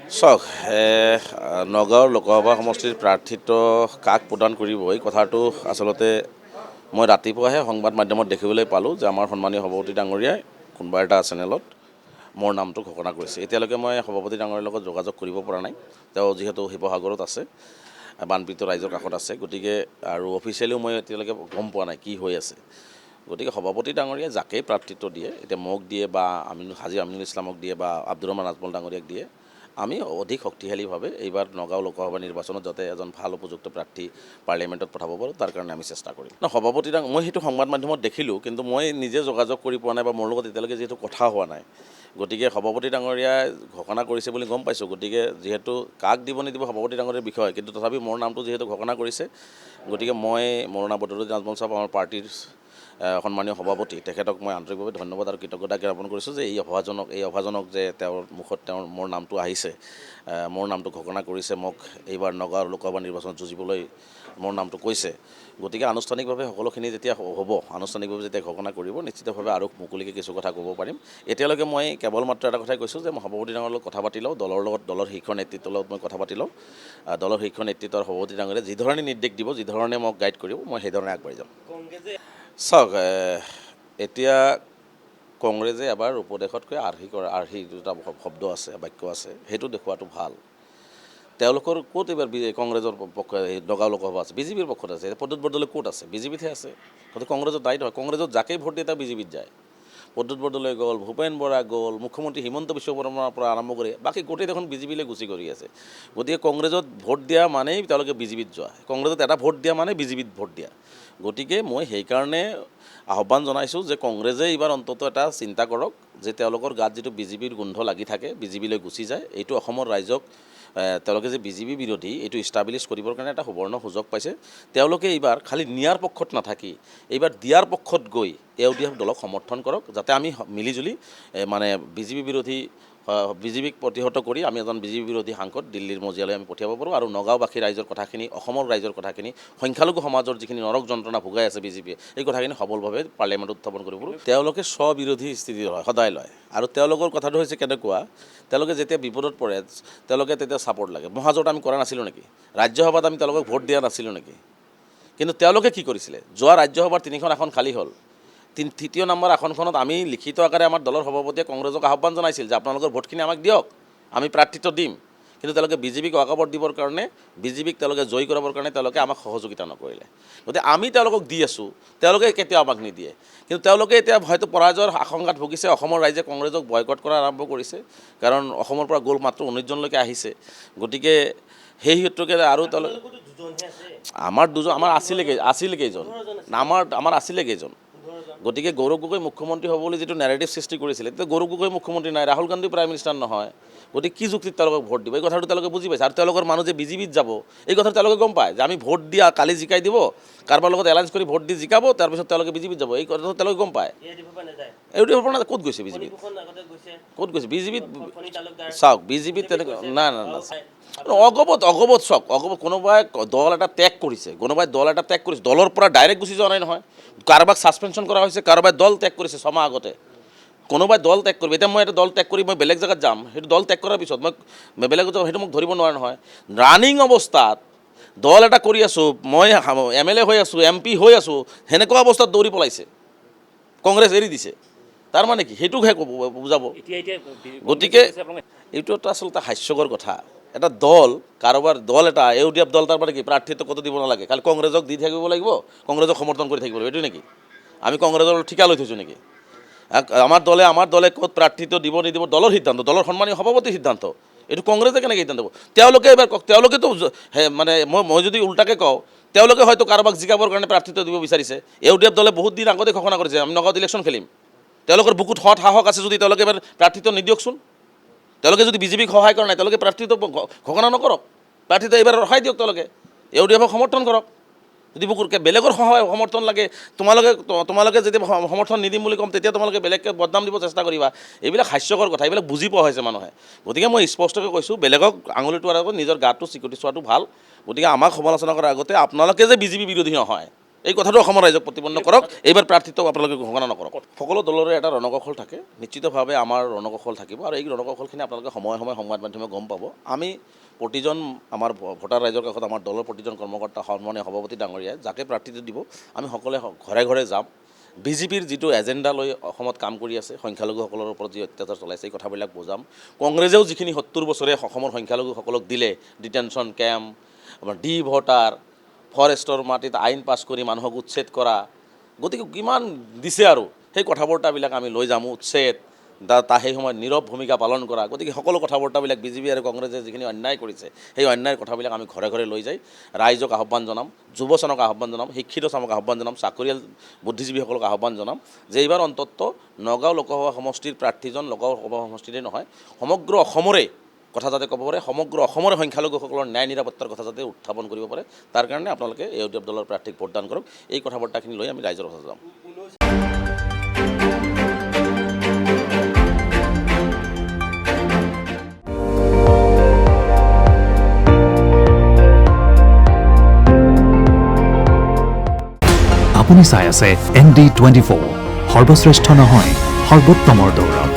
চাওক নগাঁৱৰ লোকসভা সমষ্টিৰ প্ৰাৰ্থিত্ব কাক প্ৰদান কৰিব এই কথাটো আচলতে মই ৰাতিপুৱাহে সংবাদ মাধ্যমত দেখিবলৈ পালোঁ যে আমাৰ সন্মানীয় সভাপতি ডাঙৰীয়াই কোনোবা এটা চেনেলত মোৰ নামটো ঘোষণা কৰিছে। এতিয়ালৈকে মই সভাপতি ডাঙৰীয়াৰ লগত যোগাযোগ কৰিব পৰা নাই। তেওঁ যিহেতু শিৱসাগৰত আছে, বানপীড়িত ৰাইজৰ কাষত আছে, গতিকে আৰু অফিচিয়েলিও মই এতিয়ালৈকে গম পোৱা নাই কি হৈ আছে। গতিকে সভাপতি ডাঙৰীয়াই যাকেই প্ৰাৰ্থিত্ব দিয়ে, এতিয়া মোক দিয়ে বা হাজী আমিনুল ইছলামক দিয়ে বা আব্দুৰ ৰহমান আজমল ডাঙৰীয়াক দিয়ে, আমি অধিক শক্তিশালীভাৱে এইবাৰ নগাঁও লোকসভা নিৰ্বাচনত যাতে এজন ভাল উপযুক্ত প্ৰাৰ্থী পাৰ্লিয়ামেণ্টত পঠাব পাৰোঁ, তাৰ কাৰণে আমি চেষ্টা কৰিম। সভাপতি মই সেইটো সংবাদ মাধ্যমত দেখিলোঁ, কিন্তু মই নিজে যোগাযোগ কৰি পোৱা নাই বা মোৰ লগত এতিয়ালৈকে যিহেতু কথা হোৱা নাই, গতিকে সভাপতি ডাঙৰীয়াই ঘোষণা কৰিছে বুলি গম পাইছোঁ। গতিকে যিহেতু কাক দিব নিদিব সভাপতি ডাঙৰীয়াৰ বিষয়, কিন্তু তথাপি মোৰ নামটো যিহেতু ঘোষণা কৰিছে, গতিকে মই মৌলানা বদৰুদ্দিন আজমল সাহেব আমাৰ পাৰ্টিৰ সন্মানীয় সভাপতি, তেখেতক মই আন্তৰিকভাৱে ধন্যবাদ আৰু কৃতজ্ঞতা জ্ঞাপন কৰিছোঁ যে এই অভাজনক যে তেওঁৰ মুখত মোৰ নামটো আহিছে, মোৰ নামটো ঘোষণা কৰিছে, মোক এইবাৰ নগাঁৱৰ লোকসভা নিৰ্বাচনত যুঁজিবলৈ মোৰ নামটো কৈছে। গতিকে আনুষ্ঠানিকভাৱে সকলোখিনি যেতিয়া হ'ব, আনুষ্ঠানিকভাৱে যেতিয়া ঘোষণা কৰিব, নিশ্চিতভাৱে আৰু মুকলিকৈ কিছু কথা ক'ব পাৰিম। এতিয়ালৈকে মই কেৱল মাত্ৰ এটা কথাই কৈছোঁ যে মই সভাপতি ডাঙৰীয়াৰ লগত কথা পাতি লওঁ, দলৰ শীৰ্ষ নেতৃত্বৰ লগত মই কথা পাতি লওঁ। দলৰ শীৰ্ষ নেতৃত্বৰ সভাপতি ডাঙৰীয়াই যিধৰণে নিৰ্দেশ দিব, যিধৰণে মোক গাইড কৰিব, মই সেইধৰণে আগবাঢ়ি যাম। চাওক, এতিয়া কংগ্ৰেছে এবাৰ উপদেশতকৈ আৰ্হি দুটা শব্দ আছে, বাক্য আছে, সেইটো দেখুৱাটো ভাল। তেওঁলোকৰ ক'ত এইবাৰ কংগ্ৰেছৰ পক্ষে নগাঁও লোকসভা আছে, বিজেপিৰ পক্ষত আছে। প্ৰদ্যুৎ বৰদলৈ ক'ত আছে? বিজেপিতহে আছে। গতিকে কংগ্ৰেছত দায়ী নহয়। কংগ্ৰেছত যাকেই ভোট দিয়ে তাক বিজেপিত যায়। প্ৰদ্যুৎ বৰদলৈ গ'ল, ভূপেন বৰা গ'ল, মুখ্যমন্ত্ৰী হিমন্ত বিশ্ব শৰ্মাৰ পৰা আৰম্ভ কৰি বাকী গোটেই দেখোন বিজেপিলৈ গুচি কৰি আছে। গতিকে কংগ্ৰেছত ভোট দিয়া মানেই তেওঁলোকে বিজেপিত যোৱা, কংগ্ৰেছত এটা ভোট দিয়া মানে বিজেপিত ভোট দিয়া। গতিকে মই সেইকাৰণে আহ্বান জনাইছোঁ যে কংগ্ৰেছে এইবাৰ অন্ততঃ এটা চিন্তা কৰক যে তেওঁলোকৰ গাত যিটো বিজেপিৰ গোন্ধ লাগি থাকে, বিজেপিলৈ গুচি যায়, এইটো অসমৰ ৰাইজক তেওঁলোকে যে বিজেপি বিৰোধী এইটো ইষ্টাব্লিছ কৰিবৰ কাৰণে এটা সুবৰ্ণ সুযোগ পাইছে। তেওঁলোকে এইবাৰ খালি নিয়াৰ পক্ষত নাথাকি এইবাৰ দিয়াৰ পক্ষত গৈ এওঁডিএফ দলক সমৰ্থন কৰক, যাতে আমি মিলিজুলি মানে বিজেপিক প্ৰতিহত কৰি আমি এজন বিজেপি বিৰোধী সাংসদ দিল্লীৰ মজিয়ালৈ আমি পঠিয়াব পাৰোঁ আৰু নগাঁওবাসী ৰাইজৰ কথাখিনি, অসমৰ ৰাইজৰ কথাখিনি, সংখ্যালঘু সমাজৰ যিখিনি নৰক যন্ত্ৰণা ভোগাই আছে বিজেপিয়ে, এই কথাখিনি সবলভাৱে পাৰ্লিয়ামেণ্টত উত্থাপন কৰিব পাৰোঁ। তেওঁলোকে স্ববিৰোধী স্থিতি সদায় লয় আৰু তেওঁলোকৰ কথাটো হৈছে কেনেকুৱা, তেওঁলোকে যেতিয়া বিপদত পৰে তেওঁলোকে তেতিয়া ছাপৰ্ট লাগে। মহাজোঁট আমি কৰা নাছিলোঁ নেকি? ৰাজ্যসভাত আমি তেওঁলোকক ভোট দিয়া নাছিলোঁ নেকি? কিন্তু তেওঁলোকে কি কৰিছিলে? যোৱা ৰাজ্যসভাৰ 3খন আসন খালী হ'ল, তৃতীয় নম্বৰ আসনখনত আমি লিখিত আকাৰে আমাৰ দলৰ সভাপতিয়ে কংগ্ৰেছক আহ্বান জনাইছিল যে আপোনালোকৰ ভোটখিনি আমাক দিয়ক, আমি প্ৰাৰ্থিত্ব দিম। কিন্তু তেওঁলোকে বিজেপিক অকাপত দিবৰ কাৰণে, বিজেপিক তেওঁলোকে জয়ী কৰাবৰ কাৰণে তেওঁলোকে আমাক সহযোগিতা নকৰিলে। গতিকে আমি তেওঁলোকক দি আছোঁ, তেওঁলোকে কেতিয়াও আমাক নিদিয়ে। কিন্তু তেওঁলোকে এতিয়া হয়তো পৰাজয়ৰ আশংকাত ভুগিছে। অসমৰ ৰাইজে কংগ্ৰেছক বয়কট কৰা আৰম্ভ কৰিছে, কাৰণ অসমৰ পৰা গ'ল মাত্ৰ 19জনলৈকে আহিছে। গতিকে সেই সূত্ৰকে আৰু আমাৰ আছিলে কেইজন, আমাৰ আছিলে কেইজন। গতিকে গৌৰৱ গগৈ মুখ্যমন্ত্ৰী হ'ব বুলি যিটো নেৰেটিভ সৃষ্টি কৰিছিলে, তেতিয়া গৌৰৱ গগৈ মুখ্যমন্ত্ৰী নাই, ৰাহুল গান্ধী প্ৰাইম মিনিষ্টাৰ নহয়। গতিকে কি যুক্তিত তেওঁলোকক ভোট দিব, এই কথাটো তেওঁলোকে বুজি পাইছে। আৰু তেওঁলোকৰ মানুহ যে বিজেপিত যাব, এই কথাটো তেওঁলোকে গম পায় যে আমি ভোট দিয়া কালি জিকাই দিব, কাৰোবাৰ লগত এলায়েঞ্চ কৰি ভোট দি জিকাব, তাৰপিছত তেওঁলোকে বিজেপিত যাব, এই কথাটো তেওঁলোকে গম পায়। এইটো পৰা ক'ত গৈছে বিজেপিত? ক'ত গৈছে বিজেপিত? চাওক, বিজেপিত তেনেকৈ নাই। অগবত চাওক, কোনোবাই দল এটা ত্যাগ কৰিছে, দলৰ পৰা ডাইৰেক্ট গুচি যোৱা নাই নহয়। কাৰোবাক ছাছপেনশ্যন কৰা হৈছে, কাৰোবাই দল ত্যাগ কৰিছে 6 মাহ আগতে। কোনোবাই দল ত্যাগ কৰিব, এতিয়া মই এটা দল ত্যাগ কৰি মই বেলেগ জেগাত যাম, সেইটো দল ত্যাগ কৰাৰ পিছত মই বেলেগত যাম, সেইটো মোক ধৰিব নোৱাৰে নহয়। ৰানিং অৱস্থাত দল এটা কৰি আছোঁ, মই MLA হৈ আছোঁ, MP হৈ আছোঁ, সেনেকুৱা অৱস্থাত দৌৰি পলাইছে, কংগ্ৰেছ এৰি দিছে। তাৰমানে কি? সেইটোকহে বুজাব। গতিকে এইটো এটা আচলতে হাস্যকৰ কথা। এটা দল, কাৰোবাৰ দল এটা এওঁডিএফ দল, তাৰমানে কি প্ৰাৰ্থিত্ব ক'তো দিব নালাগে, খালি কংগ্ৰেছক দি থাকিব লাগিব, কংগ্ৰেছক সমৰ্থন কৰি থাকিব লাগিব, এইটো নেকি? আমি কংগ্ৰেছৰ ঠিকা লৈ থৈছোঁ নেকি? আমাৰ দলে ক'ত প্ৰাৰ্থিত্ব দিব নিদিব দলৰ সিদ্ধান্ত, দলৰ সন্মানীয় সভাপতিৰ সিদ্ধান্ত। এইটো কংগ্ৰেছে কেনেকৈ সিদ্ধান্ত দিব? তেওঁলোকে এবাৰ তেওঁলোকেতো মানে মই যদি উল্টাকৈ কওঁ, তেওঁলোকে হয়তো কাৰোবাক জিকাবৰ কাৰণে প্ৰাৰ্থিত্ব দিব বিচাৰিছে। এওঁডিএফ দলে বহুত দিন আগতে ঘোষণা কৰিছে আমি নগাঁৱত ইলেকশ্যন খেলিম। তেওঁলোকৰ বুকুত সৎ সাহস আছে যদি তেওঁলোকে এবাৰ প্ৰাৰ্থিত্ব নিদিয়কচোন। তেওঁলোকে যদি বিজেপিক সহায় কৰা নাই, তেওঁলোকে প্ৰাৰ্থিত্ব ঘোষণা নকৰক, প্ৰাৰ্থিত্ব এইবাৰ ৰখাই দিয়ক। তেওঁলোকে এওঁডিএফক সমৰ্থন কৰক। যদি বেলেগৰ সমৰ্থন লাগে, তোমালোকে যদি সমৰ্থন নিদিম বুলি ক'ম, তেতিয়া তোমালোকে বেলেগকৈ বদনাম দিব চেষ্টা কৰিবা। এইবিলাক হাস্যকৰ কথা, এইবিলাক বুজি পোৱা হৈছে মানুহে। গতিকে মই স্পষ্টকৈ কৈছোঁ, বেলেগক আঙুলি তোৱাৰ আগত নিজৰ গাটো চিকুটি চোৱাটো ভাল। গতিকে আমাক সমালোচনা কৰাৰ আগতে আপোনালোকে যে বিজেপি বিৰোধী নহয়, এই কথাটো অসমৰ ৰাইজক প্ৰতিপন্ন কৰক। এইবাৰ প্ৰাৰ্থিত্ব আপোনালোকে ঘোষণা নকৰক। সকলো দলৰে এটা ৰণকৌশল থাকে, নিশ্চিতভাৱে আমাৰ ৰণকৌশল থাকিব আৰু এই ৰণকৌশলখিনি আপোনালোকে সময়ে সময়ে সংবাদ মাধ্যমে গম পাব। আমি প্ৰতিজন আমাৰ ভোটাৰ ৰাইজৰ কাষত আমাৰ দলৰ প্ৰতিজন কৰ্মকৰ্তা সন্মানীয় সভাপতি ডাঙৰীয়াই যাকে প্ৰাৰ্থিত্ব দিব আমি সকলোৱে ঘৰে ঘৰে যাম। বিজেপিৰ যিটো এজেণ্ডা লৈ অসমত কাম কৰি আছে, সংখ্যালঘুসকলৰ ওপৰত যি অত্যাচাৰ চলাইছে এই কথাবিলাক বুজাম। কংগ্ৰেছেও যিখিনি 70 বছৰে অসমৰ সংখ্যালঘুসকলক দিলে, ডিটেনশ্যন কেম্প, ডি ভোটাৰ, ফৰেষ্টৰ মাটিত আইন পাছ কৰি মানুহক উচ্ছেদ কৰা, গতিকে কিমান দিছে আৰু সেই কথা বতৰাবিলাক আমি লৈ যাম। উচ্ছেদ সেই সময়ত নীৰৱ ভূমিকা পালন কৰা, গতিকে সকলো কথা বতৰাবিলাক বিজেপি আৰু কংগ্ৰেছে যিখিনি অন্যায় কৰিছে সেই অন্যায়ৰ কথাবিলাক আমি ঘৰে ঘৰে লৈ যাই ৰাইজক আহ্বান জনাম, যুৱচামক আহ্বান জনাম, শিক্ষিত চামক আহ্বান জনাম, চাকৰিয়াল বুদ্ধিজীৱীসকলক আহ্বান জনাম যে এইবাৰ অন্ততঃ নগাঁও লোকসভা সমষ্টিৰ প্ৰাৰ্থীজন লোকসভা সমষ্টিৰে নহয়, সমগ্ৰ অসমৰে কথা যাতে ক'ব পাৰে, সমগ্ৰ অসমৰে সংখ্যালঘুসকলৰ ন্যায় নিৰাপত্তাৰ কথা যাতে উত্থাপন কৰিব পাৰে, তাৰ কাৰণে আপোনালোকে ইউডিএফ দলৰ প্ৰাৰ্থীক ভোটদান কৰক। এই কথা বতৰাখিনি লৈ আমি ৰাইজৰ ওচৰত যাম। আপুনি চাই আছে ND24, সৰ্বশ্ৰেষ্ঠ নহয় সৰ্বোত্তমৰ দৌৰত।